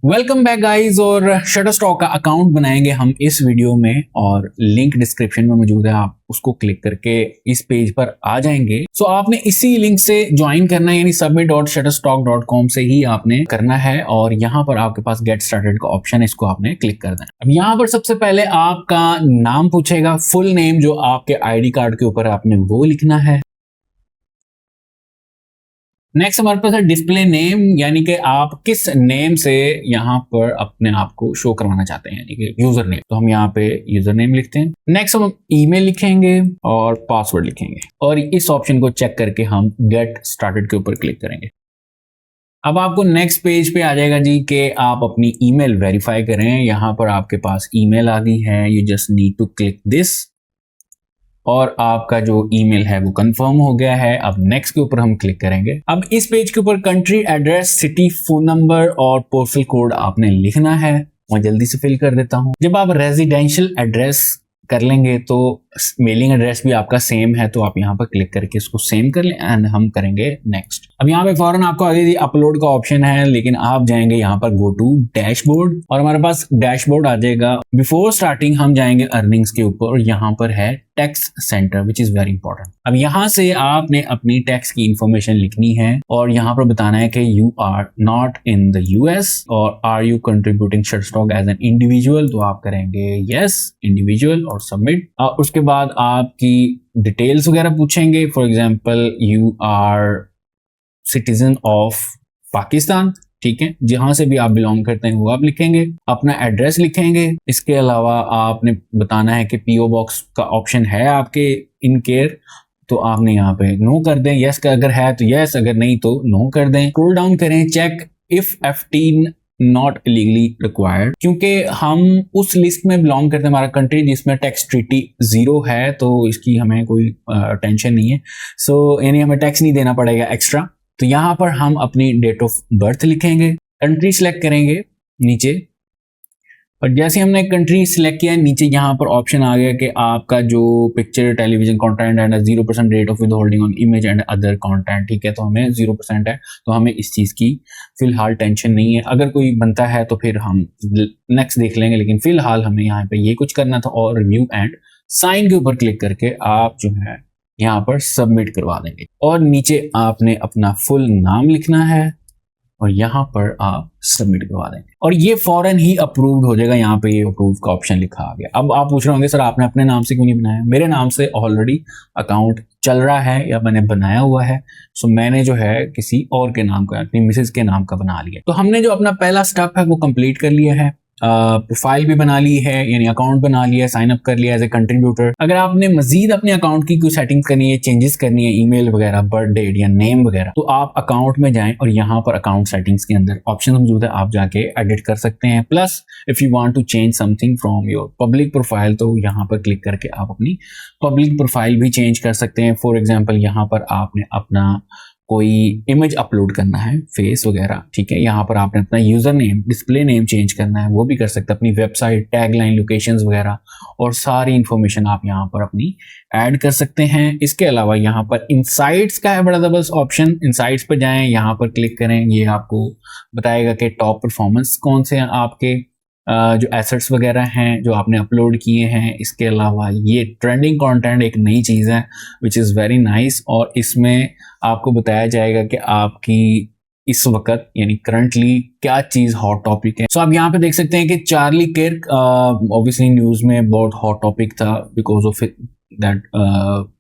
Welcome back guys. और Shutterstock का account बनाएंगे हम इस वीडियो में और लिंक डिस्क्रिप्शन में मौजूद है, आप उसको क्लिक करके इस पेज पर आ जाएंगे। सो आपने इसी लिंक से ज्वाइन करना है, यानी submit.shutterstock.com से ही आपने करना है और यहाँ पर आपके पास गेट स्टार्टेड का ऑप्शन है, इसको आपने क्लिक कर देना है। अब यहाँ पर सबसे पहले आपका नाम पूछेगा, फुल नेम जो आपके आईडी कार्ड के ऊपर आपने वो लिखना है। नेक्स्ट हमारे पास है डिस्प्ले नेम, यानी कि आप किस नेम से यहाँ पर अपने आप को शो करवाना चाहते हैं, यानी कि यूजर नेम। तो हम यहाँ पे यूजर नेम लिखते हैं। नेक्स्ट हम ईमेल लिखेंगे और पासवर्ड लिखेंगे और इस ऑप्शन को चेक करके हम गेट स्टार्टेड के ऊपर क्लिक करेंगे। अब आपको नेक्स्ट पेज पे आ जाएगा जी कि आप अपनी ईमेल वेरीफाई करें। यहाँ पर आपके पास ईमेल आ गई है, you just need to click this और आपका जो ईमेल है वो कंफर्म हो गया है। अब नेक्स्ट के ऊपर हम क्लिक करेंगे। अब इस पेज के ऊपर country, address, city, phone number और पोस्टल कोड आपने लिखना है। मैं जल्दी से फिल कर देता हूं। जब आप रेजिडेंशियल एड्रेस कर लेंगे तो मेलिंग एड्रेस भी आपका सेम है, तो आप यहाँ पर क्लिक करके इसको सेम कर लें एंड हम करेंगे नेक्स्ट। अब यहाँ पे फौरन आपको आगे अपलोड का ऑप्शन है, लेकिन आप जाएंगे यहाँ पर गो टू डैशबोर्ड और हमारे पास डैशबोर्ड आ जाएगा। बिफोर स्टार्टिंग हम जाएंगे अर्निंग्स के ऊपर और यहाँ पर है tax centre which is very important. अब यहाँ से आपने अपनी टैक्स की इंफॉर्मेशन लिखनी है और यहाँ पर बताना है कि you are not in the US और are you contributing Shutterstock as an individual, तो आप करेंगे यस इंडिविजुअल और सबमिट। और उसके बाद आपकी डिटेल्स वगैरह पूछेंगे, for example you are citizen of Pakistan, ठीक है, जहां से भी आप बिलोंग करते हैं वो आप लिखेंगे, अपना एड्रेस लिखेंगे। इसके अलावा आपने बताना है कि पीओ बॉक्स का ऑप्शन है आपके इन केयर, तो आपने यहाँ पे नो कर दें। यस का अगर है तो यस, अगर नहीं तो नो कर दें। स्क्रॉल डाउन करें, check if if not legally required, क्योंकि हम उस लिस्ट में बिलोंग करते हैं, हमारा कंट्री जिसमें टैक्स ट्रीटी 0 है, तो इसकी हमें कोई टेंशन नहीं है। सो यानी हमें टैक्स नहीं देना पड़ेगा एक्स्ट्रा। तो यहाँ पर हम अपनी डेट ऑफ बर्थ लिखेंगे, कंट्री सिलेक्ट करेंगे नीचे, और जैसे हमने कंट्री सिलेक्ट किया नीचे यहाँ पर ऑप्शन आ गया कि आपका जो picture, television content and 0% rate of with holding on image and other content, ठीक है, तो हमें 0% है, तो हमें इस चीज़ की फिलहाल टेंशन नहीं है। अगर कोई बनता है तो फिर हम नेक्स्ट देख लेंगे, लेकिन फिलहाल हमें यहाँ पे ये कुछ करना था। और रिव्यू एंड साइन के ऊपर क्लिक करके आप जो है यहाँ पर सबमिट करवा देंगे और नीचे आपने अपना फुल नाम लिखना है और यहाँ पर आप सबमिट करवा देंगे और ये फौरन ही अप्रूव्ड हो जाएगा। यहाँ पे ये अप्रूव का ऑप्शन लिखा आ गया। अब आप पूछ रहे होंगे सर आपने अपने नाम से क्यों नहीं बनाया? मेरे नाम से ऑलरेडी अकाउंट चल रहा है या मैंने बनाया हुआ है, सो मैंने जो है किसी और के नाम का, अपनी मिसेज के नाम का बना लिया। तो हमने जो अपना पहला स्टेप है वो कंप्लीट कर लिया है, प्रोफाइल भी बना ली है, यानी अकाउंट बना लिया, साइन अप कर लिया एज ए कंट्रीब्यूटर। अगर आपने मजीद अपने अकाउंट की कोई सेटिंग्स करनी है, चेंजेस करनी है, ईमेल वगैरह, बर्थ डेट या नेम वगैरह, तो आप अकाउंट में जाएं और यहाँ पर अकाउंट सेटिंग्स के अंदर ऑप्शन मौजूद है, आप जाके एडिट कर सकते हैं। Plus if you want to change something from your public profile, तो यहाँ पर क्लिक करके आप अपनी पब्लिक प्रोफाइल भी चेंज कर सकते हैं। फॉर एग्जाम्पल यहाँ पर आपने अपना कोई इमेज अपलोड करना है, फेस वगैरह, ठीक है, यहाँ पर आपने अपना user name, display name change करना है, वो भी कर सकते हैं। अपनी वेबसाइट, टैगलाइन, लोकेशंस वगैरह और सारी इंफॉर्मेशन आप यहाँ पर अपनी ऐड कर सकते हैं। इसके अलावा यहाँ पर इनसाइट्स का है बड़ा ज़बरदस्त ऑप्शन, इनसाइट्स पर जाएं, यहाँ पर क्लिक करें, ये आपको बताएगा कि टॉप परफॉर्मेंस कौन से हैं आपके, जो एसेट्स वगैरह हैं जो आपने अपलोड किए हैं। इसके अलावा ये ट्रेंडिंग कंटेंट एक नई चीज़ है विच इज़ वेरी नाइस, और इसमें आपको बताया जाएगा कि आपकी इस वक्त यानी करंटली क्या चीज़ हॉट टॉपिक है। सो आप यहाँ पे देख सकते हैं कि चार्ली किर्क ऑब्वियसली न्यूज़ में बहुत हॉट टॉपिक था बिकॉज ऑफ दैट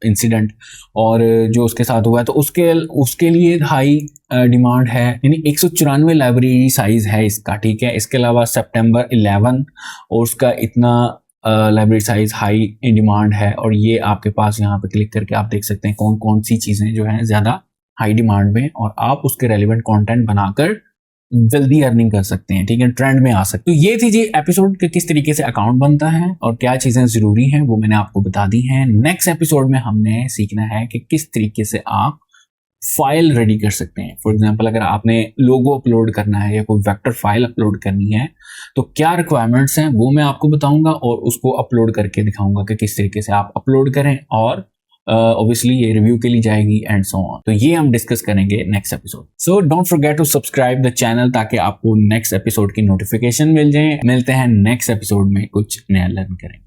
इंसिडेंट, और जो उसके साथ हुआ है तो उसके लिए हाई डिमांड है, यानी 194 लाइब्रेरी साइज है इसका, ठीक है। इसके अलावा सितंबर 11 और उसका इतना लाइब्रेरी साइज हाई डिमांड है, और ये आपके पास यहाँ पे क्लिक करके आप देख सकते हैं कौन कौन सी चीज़ें जो हैं ज़्यादा हाई डिमांड में, और आप उसके रेलिवेंट कंटेंट बनाकर जल्दी अर्निंग कर सकते हैं, ठीक है, ट्रेंड में आ सकते हैं। तो ये थी जी एपिसोड के किस तरीके से अकाउंट बनता है और क्या चीज़ें ज़रूरी हैं वो मैंने आपको बता दी हैं। नेक्स्ट एपिसोड में हमने सीखना है कि किस तरीके से आप फाइल रेडी कर सकते हैं। फॉर एग्जांपल अगर आपने लोगो अपलोड करना है या कोई वेक्टर फाइल अपलोड करनी है तो क्या रिक्वायरमेंट्स हैं वो मैं आपको बताऊंगा और उसको अपलोड करके दिखाऊंगा कि किस तरीके से आप अपलोड करें और ऑब्वियसली ये रिव्यू के लिए जाएगी एंड सो ऑन। तो ये हम डिस्कस करेंगे next episode. So don't forget to subscribe the channel ताकि आपको नेक्स्ट एपिसोड की नोटिफिकेशन मिल जाए। मिलते हैं नेक्स्ट एपिसोड में, कुछ नया लर्न करेंगे।